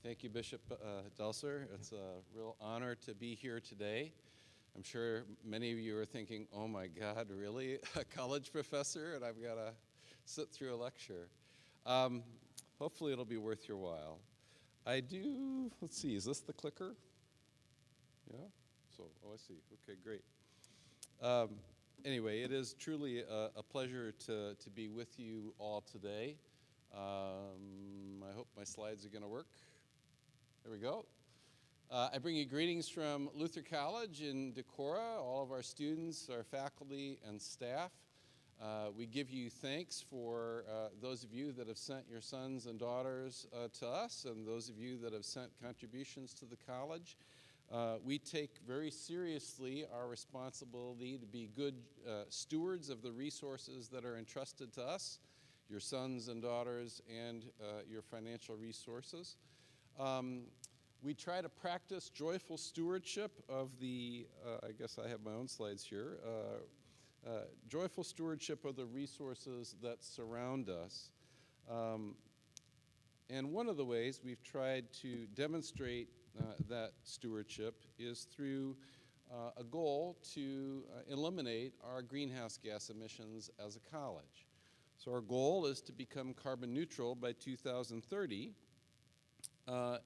Thank you, Bishop Delser. It's a real honor to be here today. I'm sure many of you are thinking, oh my God, really? A college professor and I've got to sit through a lecture. Hopefully it'll be worth your while. Let's see, is this the clicker? Yeah? I see. Okay, great. Anyway, it is truly a pleasure to be with you all today. I hope my slides are going to work. There we go. I bring you greetings from Luther College in Decorah, all of our students, our faculty, and staff. We give you thanks for those of you that have sent your sons and daughters to us, and those of you that have sent contributions to the college. We take very seriously our responsibility to be good stewards of the resources that are entrusted to us, your sons and daughters, and your financial resources. We try to practice joyful stewardship of the, I guess I have my own slides here, joyful stewardship of the resources that surround us. And one of the ways we've tried to demonstrate that stewardship is through a goal to eliminate our greenhouse gas emissions as a college. So our goal is to become carbon neutral by 2030.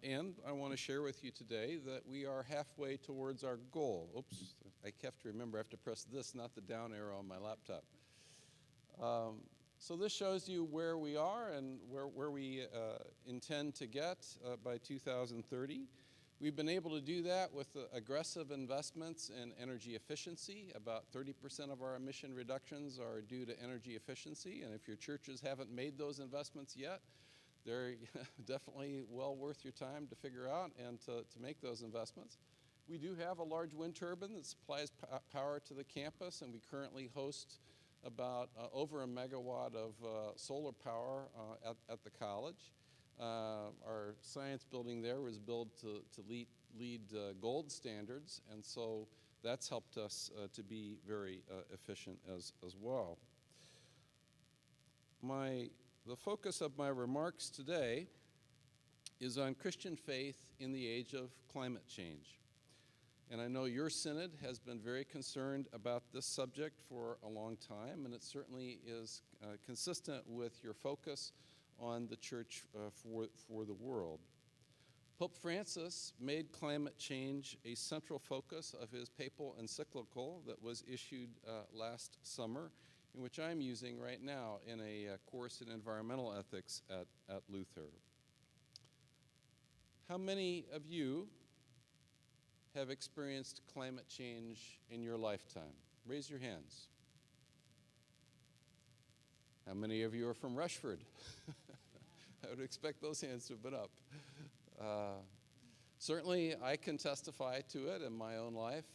And I want to share with you today that we are halfway towards our goal. Oops, I have to remember I have to press this, not the down arrow on my laptop. So this shows you where we are and where we intend to get by 2030. We've been able to do that with aggressive investments in energy efficiency. About 30% of our emission reductions are due to energy efficiency, and if your churches haven't made those investments yet, they're definitely well worth your time to figure out and to make those investments. We do have a large wind turbine that supplies power to the campus, and we currently host about over a megawatt of solar power at the college. Our science building there was built to lead gold standards, and so that's helped us to be very efficient as well. The focus of my remarks today is on Christian faith in the age of climate change. And I know your Synod has been very concerned about this subject for a long time, and it certainly is consistent with your focus on the church for the world. Pope Francis made climate change a central focus of his papal encyclical that was issued last summer, in which I'm using right now in a course in environmental ethics at Luther. How many of you have experienced climate change in your lifetime? Raise your hands. How many of you are from Rushford? I would expect those hands to have been up. Certainly, I can testify to it in my own life.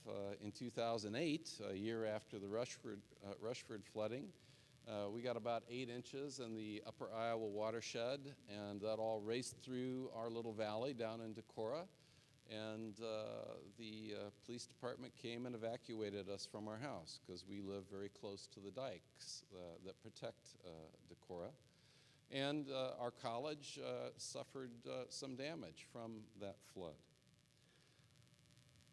In 2008, a year after the Rushford flooding, we got about 8 inches in the upper Iowa watershed, and that all raced through our little valley down in Decorah. And the police department came and evacuated us from our house because we live very close to the dikes that protect Decorah. And our college suffered some damage from that flood.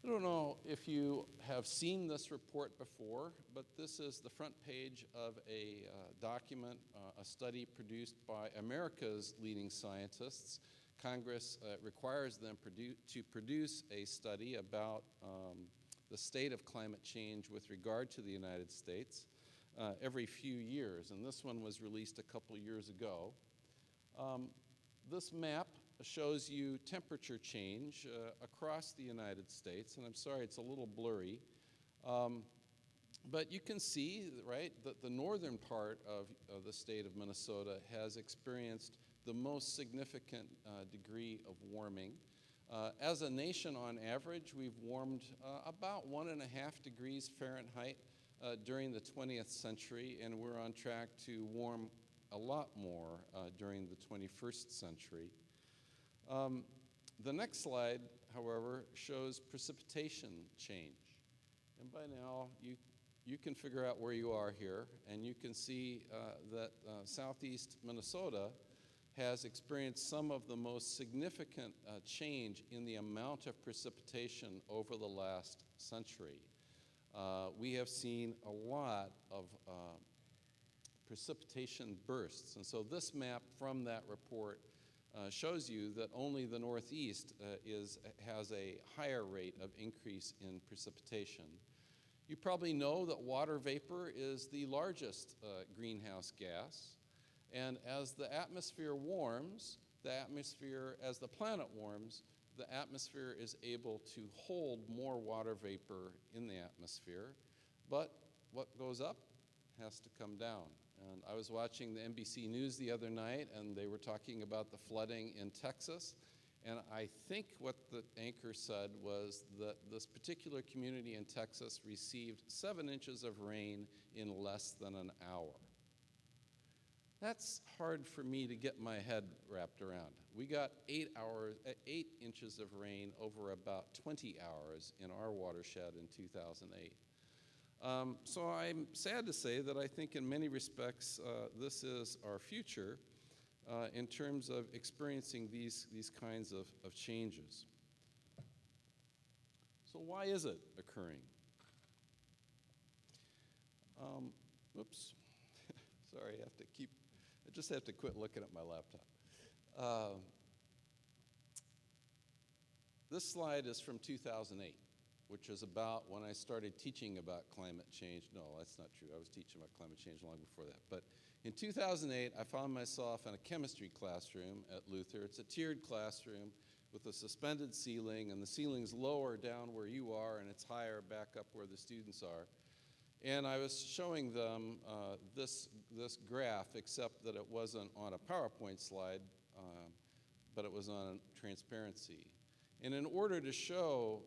I don't know if you have seen this report before, but this is the front page of a document, a study produced by America's leading scientists. Congress requires them to produce a study about the state of climate change with regard to the United States every few years, and this one was released a couple years ago. This map shows you temperature change across the United States, and I'm sorry it's a little blurry, but you can see, right, that the northern part of the state of Minnesota has experienced the most significant degree of warming. As a nation, on average, we've warmed about 1.5 degrees Fahrenheit during the 20th century, and we're on track to warm a lot more during the 21st century. The next slide, however, shows precipitation change. And by now, you can figure out where you are here, and you can see that southeast Minnesota has experienced some of the most significant change in the amount of precipitation over the last century. We have seen a lot of precipitation bursts. And so this map from that report shows you that only the Northeast has a higher rate of increase in precipitation. You probably know that water vapor is the largest greenhouse gas. And as the atmosphere warms, as the planet warms, the atmosphere is able to hold more water vapor in the atmosphere. But what goes up has to come down. And I was watching the NBC News the other night, and they were talking about the flooding in Texas. And I think what the anchor said was that this particular community in Texas received 7 inches of rain in less than an hour. That's hard for me to get my head wrapped around. We got 8 inches of rain over about 20 hours in our watershed in 2008. So I'm sad to say that I think in many respects this is our future in terms of experiencing these kinds of changes. So why is it occurring? Oops, sorry, I just have to quit looking at my laptop. This slide is from 2008, which is about when I started teaching about climate change. No, that's not true. I was teaching about climate change long before that. But in 2008, I found myself in a chemistry classroom at Luther. It's a tiered classroom with a suspended ceiling, and the ceiling's lower down where you are, and it's higher back up where the students are. And I was showing them this graph, except that it wasn't on a PowerPoint slide, but it was on transparency. And in order to show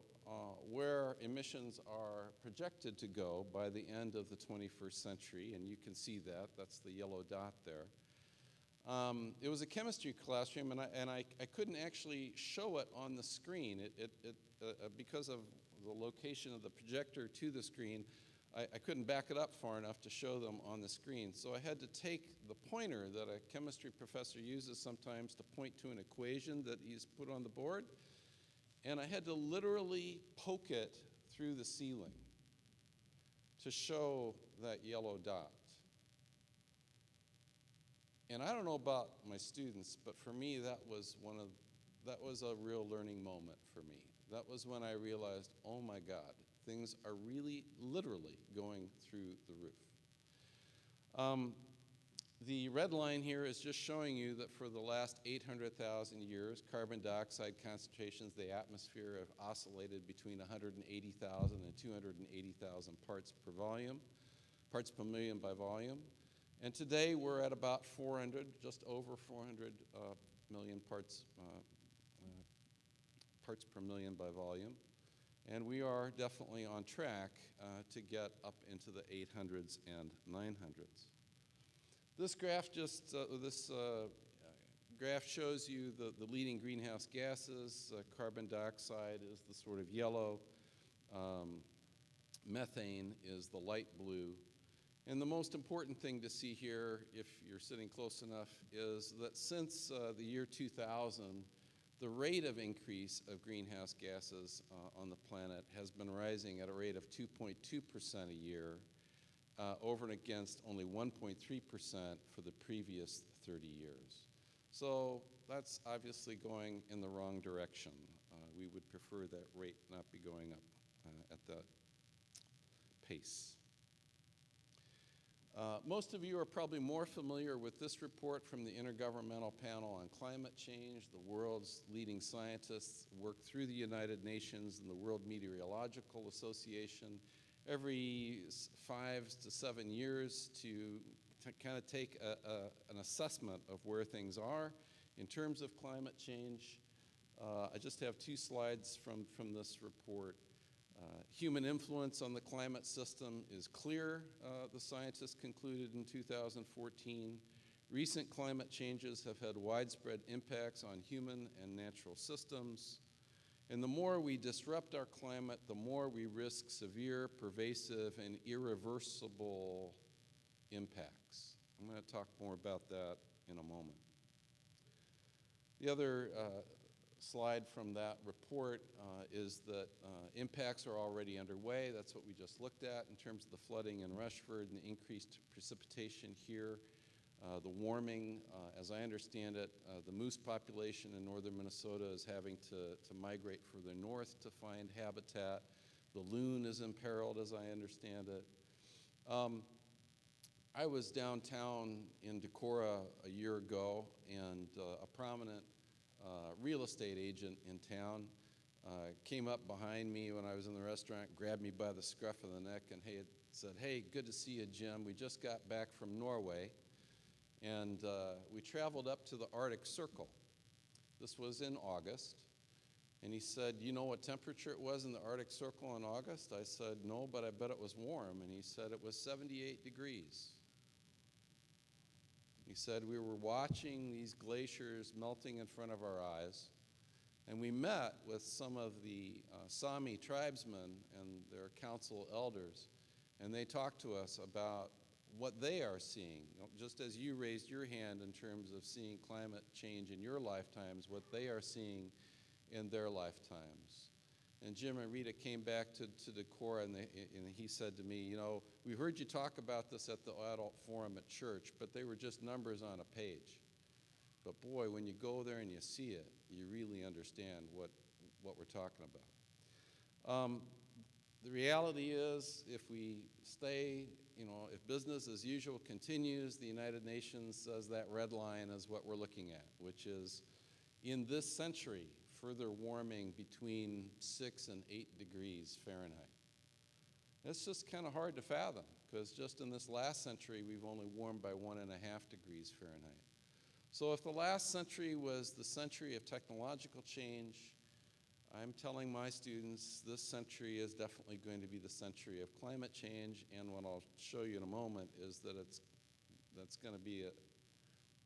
where emissions are projected to go by the end of the 21st century, and you can see that, that's the yellow dot there. It was a chemistry classroom, and I couldn't actually show it on the screen. Because of the location of the projector to the screen, I couldn't back it up far enough to show them on the screen. So I had to take the pointer that a chemistry professor uses sometimes to point to an equation that he's put on the board, and I had to literally poke it through the ceiling to show that yellow dot. And I don't know about my students, but for me that was a real learning moment for me. That was when I realized, oh my God, things are really literally going through the roof. The red line here is just showing you that for the last 800,000 years, carbon dioxide concentrations in the atmosphere have oscillated between 180,000 and 280,000 parts per million by volume. And today we're at about 400, just over 400 million parts per million by volume. And we are definitely on track to get up into the 800s and 900s. This graph graph shows you the leading greenhouse gases. Carbon dioxide is the sort of yellow. Methane is the light blue. And the most important thing to see here, if you're sitting close enough, is that since the year 2000, the rate of increase of greenhouse gases on the planet has been rising at a rate of 2.2% a year, over and against only 1.3% for the previous 30 years. So that's obviously going in the wrong direction. We would prefer that rate not be going up at that pace. Most of you are probably more familiar with this report from the Intergovernmental Panel on Climate Change. The world's leading scientists work through the United Nations and the World Meteorological Association every 5 to 7 years to kind of take an assessment of where things are in terms of climate change. I just have 2 slides from this report. Human influence on the climate system is clear, the scientists concluded in 2014. Recent climate changes have had widespread impacts on human and natural systems. And the more we disrupt our climate, the more we risk severe, pervasive, and irreversible impacts. I'm going to talk more about that in a moment. The other slide from that report is that impacts are already underway. That's what we just looked at in terms of the flooding in Rushford and the increased precipitation here. The warming, as I understand it, the moose population in northern Minnesota is having to migrate further north to find habitat. The loon is imperiled, as I understand it. I was downtown in Decorah a year ago, and a prominent real estate agent in town came up behind me when I was in the restaurant, grabbed me by the scruff of the neck, and said, "Hey, good to see you, Jim. We just got back from Norway, and we traveled up to the Arctic Circle." This was in August. And he said, "You know what temperature it was in the Arctic Circle in August?" I said, "No, but I bet it was warm." And he said, "It was 78 degrees. He said, "We were watching these glaciers melting in front of our eyes, and we met with some of the Sami tribesmen and their council elders, and they talked to us about what they are seeing, just as you raised your hand in terms of seeing climate change in your lifetimes, what they are seeing in their lifetimes." And Jim and Rita came back to Decorah, and he said to me, "You know, we heard you talk about this at the adult forum at church, but they were just numbers on a page. But boy, when you go there and you see it, you really understand what we're talking about." The reality is, if we stay, if business as usual continues, the United Nations says that red line is what we're looking at, which is, in this century, further warming between 6 and 8 degrees Fahrenheit. It's just kind of hard to fathom, because just in this last century, we've only warmed by 1.5 degrees Fahrenheit. So if the last century was the century of technological change, I'm telling my students this century is definitely going to be the century of climate change, and what I'll show you in a moment is that that's going to be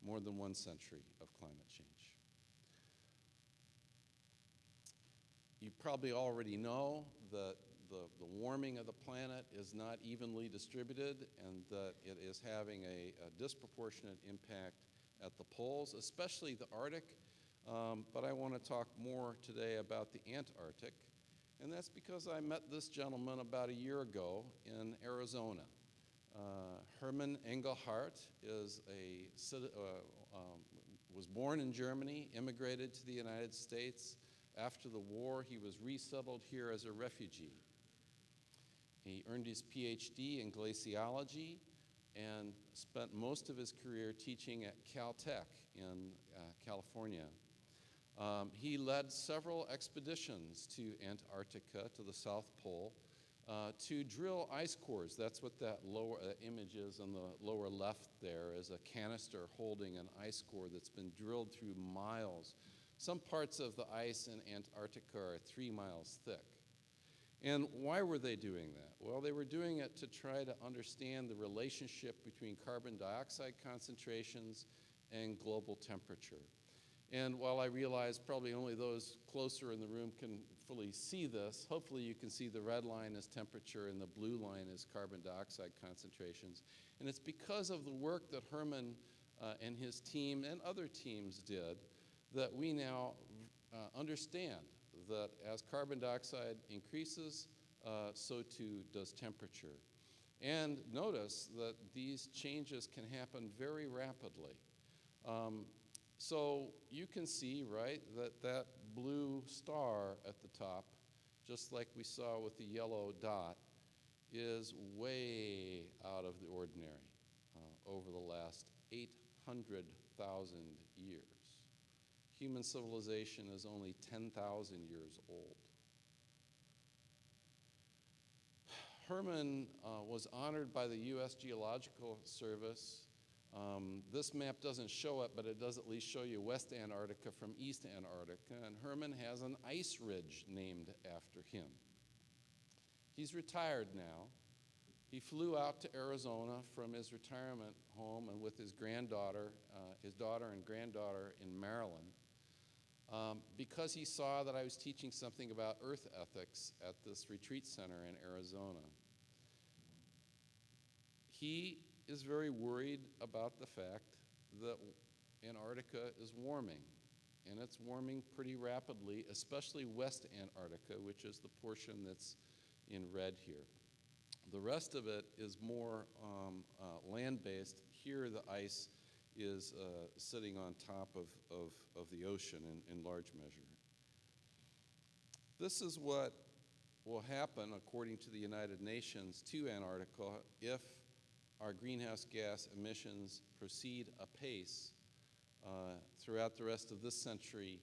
more than one century of climate change. You probably already know that the warming of the planet is not evenly distributed, and that it is having a disproportionate impact at the poles, especially the Arctic. But I want to talk more today about the Antarctic, and that's because I met this gentleman about a year ago in Arizona. Hermann Engelhardt was born in Germany, immigrated to the United States. After the war, he was resettled here as a refugee. He earned his PhD in glaciology and spent most of his career teaching at Caltech in California. He led several expeditions to Antarctica, to the South Pole, to drill ice cores. That's what that lower image is on the lower left there, is a canister holding an ice core that's been drilled through miles. Some parts of the ice in Antarctica are 3 miles thick. And why were they doing that? Well, they were doing it to try to understand the relationship between carbon dioxide concentrations and global temperature. And while I realize probably only those closer in the room can fully see this, hopefully you can see the red line is temperature and the blue line is carbon dioxide concentrations. And it's because of the work that Hermann and his team and other teams did that we now understand that as carbon dioxide increases, so too does temperature. And notice that these changes can happen very rapidly. So you can see, right, that blue star at the top, just like we saw with the yellow dot, is way out of the ordinary over the last 800,000 years. Human civilization is only 10,000 years old. Hermann was honored by the U.S. Geological Service. This map doesn't show it, but it does at least show you West Antarctica from East Antarctica, and Hermann has an ice ridge named after him. He's retired now. He flew out to Arizona from his retirement home and with his granddaughter, his daughter and granddaughter in Maryland, because he saw that I was teaching something about earth ethics at this retreat center in Arizona. He is very worried about the fact that Antarctica is warming. and it's warming pretty rapidly, especially West Antarctica, which is the portion that's in red here. The rest of it is more land-based. Here the ice is sitting on top of the ocean in large measure. This is what will happen, according to the United Nations, to Antarctica if our greenhouse gas emissions proceed apace throughout the rest of this century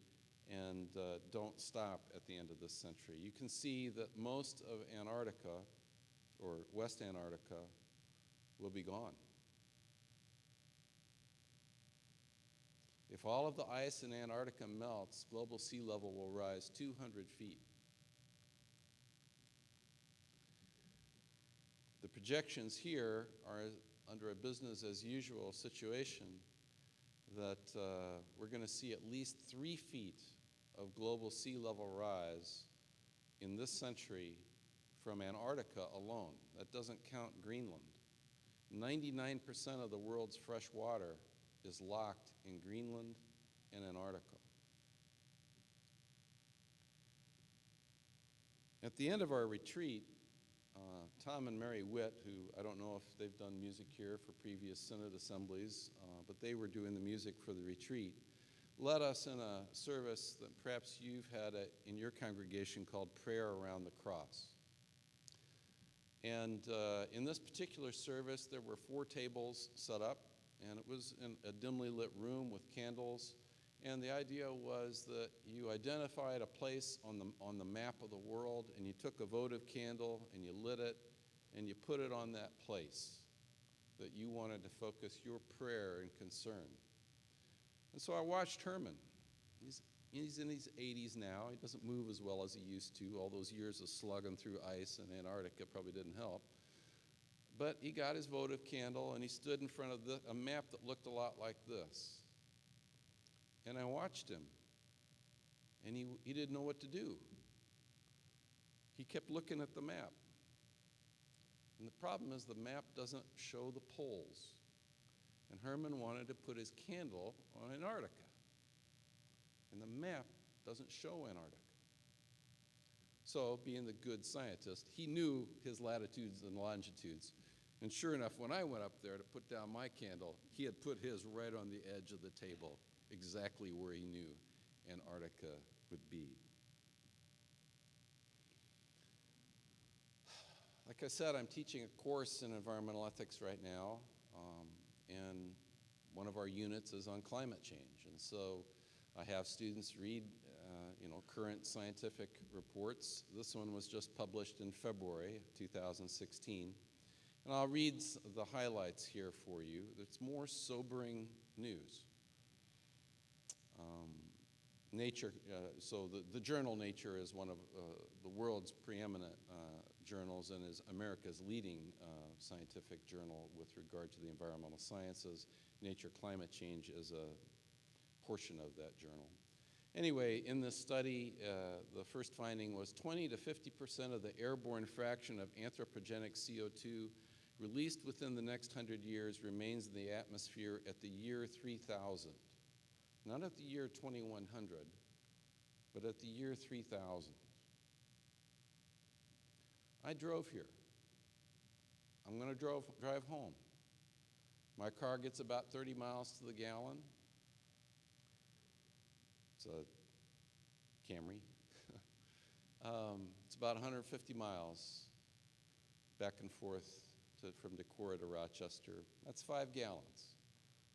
and don't stop at the end of this century. You can see that most of Antarctica, or West Antarctica, will be gone. If all of the ice in Antarctica melts, global sea level will rise 200 feet. The projections here are under a business as usual situation that we're going to see at least 3 feet of global sea level rise in this century from Antarctica alone. That doesn't count Greenland. 99% of the world's fresh water is locked in Greenland and Antarctica. At the end of our retreat, Tom and Mary Witt, who I don't know if they've done music here for previous Synod assemblies, but they were doing the music for the retreat, led us in a service that perhaps you've had in your congregation called Prayer Around the Cross. And in this particular service, there were 4 tables set up, and it was in a dimly lit room with candles. And the idea was that you identified a place on the map of the world, and you took a votive candle and you lit it, and you put it on that place that you wanted to focus your prayer and concern. And so I watched Herman. He's in his 80s now. He doesn't move as well as he used to. All those years of slugging through ice in Antarctica probably didn't help. But he got his votive candle, and he stood in front of a map that looked a lot like this. And I watched him, and he didn't know what to do. He kept looking at the map. And the problem is the map doesn't show the poles. And Herman wanted to put his candle on Antarctica. And the map doesn't show Antarctica. So, being the good scientist, he knew his latitudes and longitudes. And sure enough, when I went up there to put down my candle, he had put his right on the edge of the table, exactly where he knew Antarctica would be. Like I said, I'm teaching a course in environmental ethics right now, and one of our units is on climate change. And so I have students read current scientific reports. This one was just published in February 2016. And I'll read the highlights here for you. It's more sobering news. Nature, so the journal Nature is one of the world's preeminent journals and is America's leading scientific journal with regard to the environmental sciences. Nature Climate Change is a portion of that journal. Anyway, in this study, the first finding was 20 to 50% of the airborne fraction of anthropogenic CO2 released within the next 100 years remains in the atmosphere at the year 3000. Not at the year 2100, but at the year 3000. I drove here. I'm going to drive home. My car gets about 30 miles to the gallon. It's a Camry. It's about 150 miles back and forth from Decorah to Rochester. That's 5 gallons.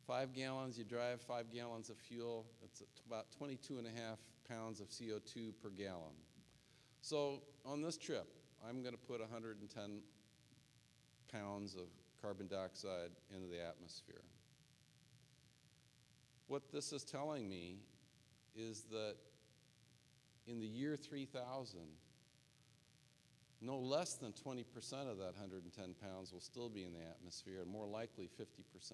5 gallons, you drive 5 gallons of fuel, it's about 22.5 pounds of CO2 per gallon. So on this trip, I'm going to put 110 pounds of carbon dioxide into the atmosphere. What this is telling me is that in the year 3000, no less than 20% of that 110 pounds will still be in the atmosphere, and more likely 50%.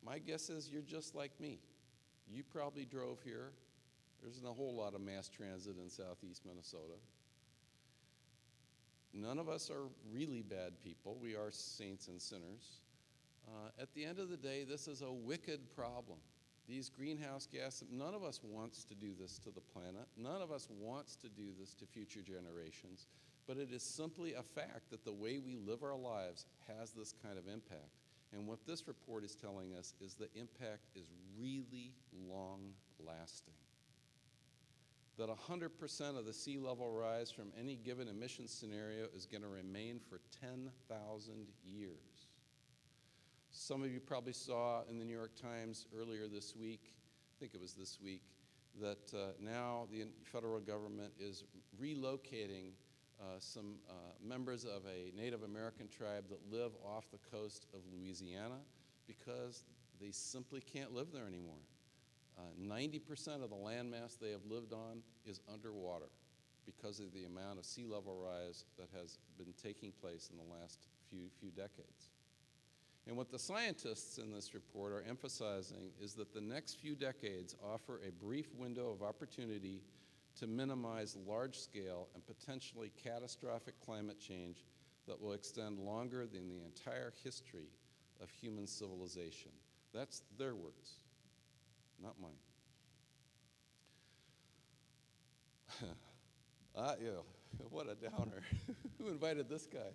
My guess is you're just like me. You probably drove here. There isn't a whole lot of mass transit in southeast Minnesota. None of us are really bad people. We are saints and sinners. At the end of the day, this is a wicked problem. These greenhouse gases, none of us wants to do this to the planet. None of us wants to do this to future generations. But it is simply a fact that the way we live our lives has this kind of impact. And what this report is telling us is the impact is really long-lasting. That 100% of the sea level rise from any given emission scenario is going to remain for 10,000 years. Some of you probably saw in the New York Times earlier this week, I think it was this week, that now the federal government is relocating some members of a Native American tribe that live off the coast of Louisiana because they simply can't live there anymore. 90% of the landmass they have lived on is underwater because of the amount of sea level rise that has been taking place in the last few decades. And what the scientists in this report are emphasizing is that the next few decades offer a brief window of opportunity to minimize large-scale and potentially catastrophic climate change that will extend longer than the entire history of human civilization. That's their words, not mine. What a downer. Who invited this guy?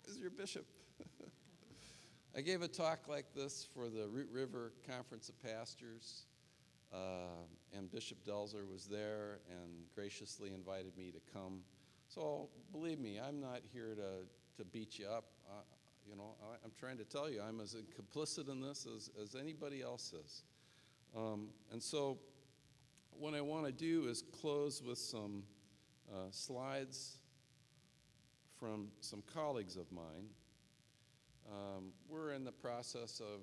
Is your bishop? I gave a talk like this for the Root River Conference of Pastors, and Bishop Delzer was there and graciously invited me to come. So believe me, I'm not here to beat you up. I'm trying to tell you, I'm as complicit in this as anybody else is. And so what I want to do is close with some slides from some colleagues of mine. We're in the process of,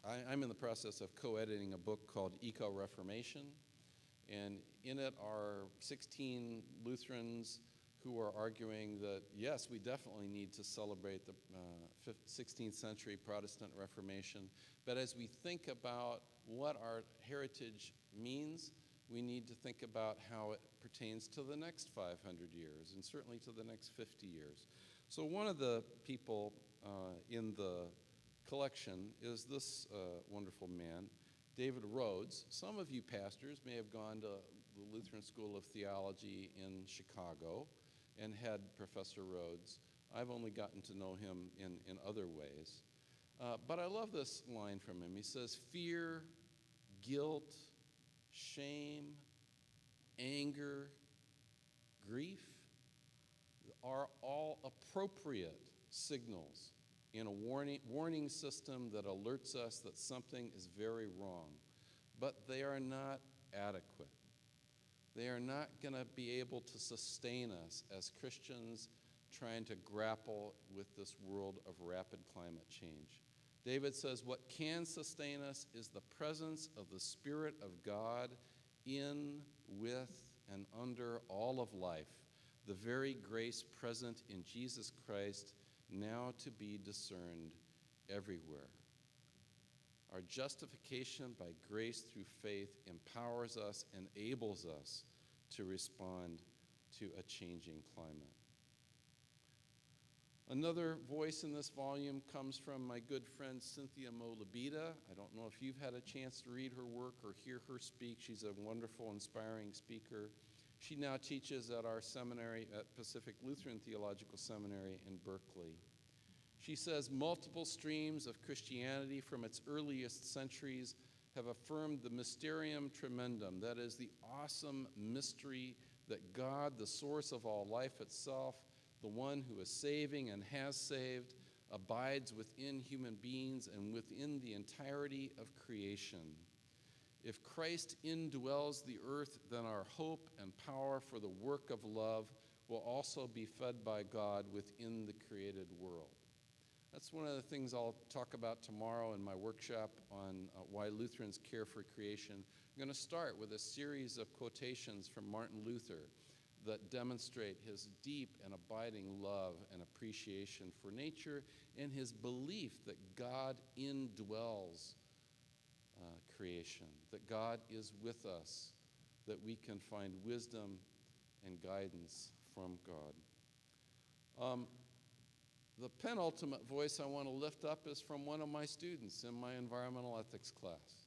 I'm in the process of co-editing a book called Eco-Reformation, and in it are 16 Lutherans who are arguing that, yes, we definitely need to celebrate the 16th century Protestant Reformation, but as we think about what our heritage means, we need to think about how it pertains to the next 500 years, and certainly to the next 50 years. So one of the people in the collection is this wonderful man, David Rhodes. Some of you pastors may have gone to the Lutheran School of Theology in Chicago and had Professor Rhodes. I've only gotten to know him in other ways. But I love this line from him. He says, "Fear, guilt, shame, anger, grief are all appropriate signals in a warning system that alerts us that something is very wrong, but they are not adequate. They are not going to be able to sustain us as Christians trying to grapple with this world of rapid climate change. David says, what can sustain us is the presence of the Spirit of God in, with, and under all of life, the very grace present in Jesus Christ, now to be discerned everywhere. Our justification by grace through faith empowers us, enables us to respond to a changing climate. Another voice in this volume comes from my good friend Cynthia Molabita. I don't know if you've had a chance to read her work or hear her speak. She's a wonderful, inspiring speaker. She now teaches at our seminary at Pacific Lutheran Theological Seminary in Berkeley. She says multiple streams of Christianity from its earliest centuries have affirmed the mysterium tremendum, that is, the awesome mystery that God, the source of all life itself, the one who is saving and has saved, abides within human beings and within the entirety of creation. If Christ indwells the earth, then our hope and power for the work of love will also be fed by God within the created world. That's one of the things I'll talk about tomorrow in my workshop on why Lutherans care for creation. I'm going to start with a series of quotations from Martin Luther that demonstrate his deep and abiding love and appreciation for nature and his belief that God indwells creation, that God is with us, that we can find wisdom and guidance from God. The penultimate voice I want to lift up is from one of my students in my environmental ethics class.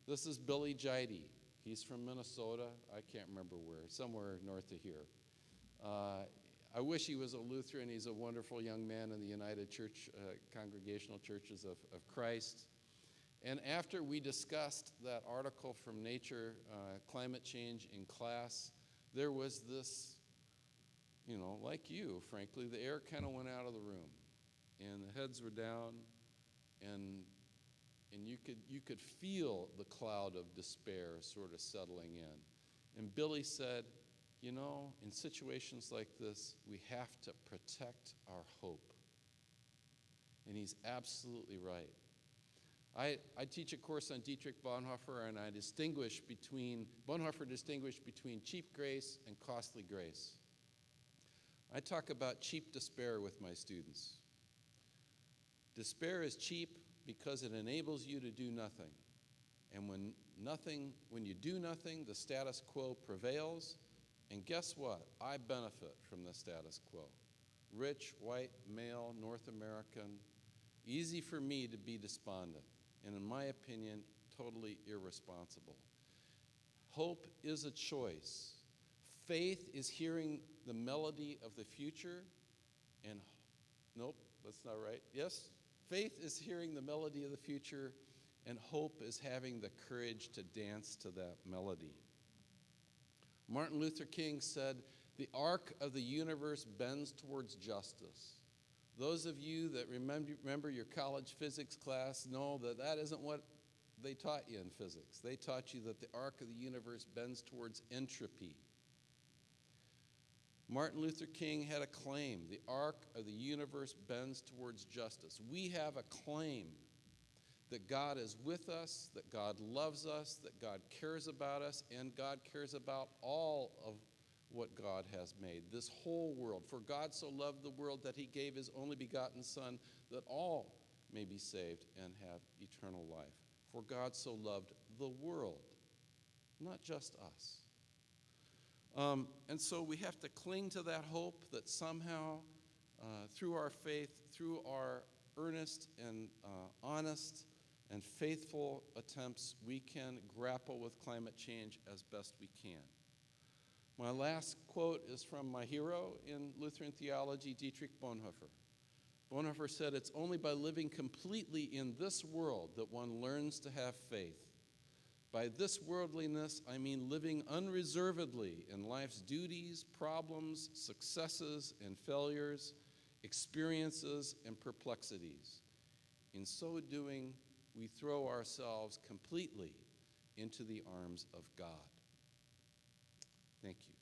This is Billy Jide. He's from Minnesota. I can't remember where, somewhere north of here. I wish he was a Lutheran. He's a wonderful young man in the United Church, Congregational Churches of Christ. And after we discussed that article from Nature, climate change in class, there was this, like you, frankly, the air kind of went out of the room. And the heads were down, and you could feel the cloud of despair sort of settling in. And Billy said, in situations like this, we have to protect our hope. And he's absolutely right. I teach a course on Dietrich Bonhoeffer, and Bonhoeffer distinguished between cheap grace and costly grace. I talk about cheap despair with my students. Despair is cheap because it enables you to do nothing. And when you do nothing, the status quo prevails. And guess what? I benefit from the status quo. Rich, white, male, North American. Easy for me to be despondent. And in my opinion, totally irresponsible. Hope is a choice. Faith is hearing the melody of the future. And nope, that's not right. Yes? Faith is hearing the melody of the future, and hope is having the courage to dance to that melody. Martin Luther King said, "The arc of the universe bends towards justice." Those of you that remember your college physics class know that isn't what they taught you in physics. They taught you that the arc of the universe bends towards entropy. Martin Luther King had a claim: the arc of the universe bends towards justice. We have a claim that God is with us, that God loves us, that God cares about us, and God cares about all of what God has made, this whole world. For God so loved the world that he gave his only begotten Son, that all may be saved and have eternal life. For God so loved the world, not just us. And so we have to cling to that hope that somehow, through our faith, through our earnest and honest and faithful attempts, we can grapple with climate change as best we can. My last quote is from my hero in Lutheran theology, Dietrich Bonhoeffer. Bonhoeffer said, "It's only by living completely in this world that one learns to have faith. By this worldliness, I mean living unreservedly in life's duties, problems, successes, and failures, experiences, and perplexities. In so doing, we throw ourselves completely into the arms of God." Thank you.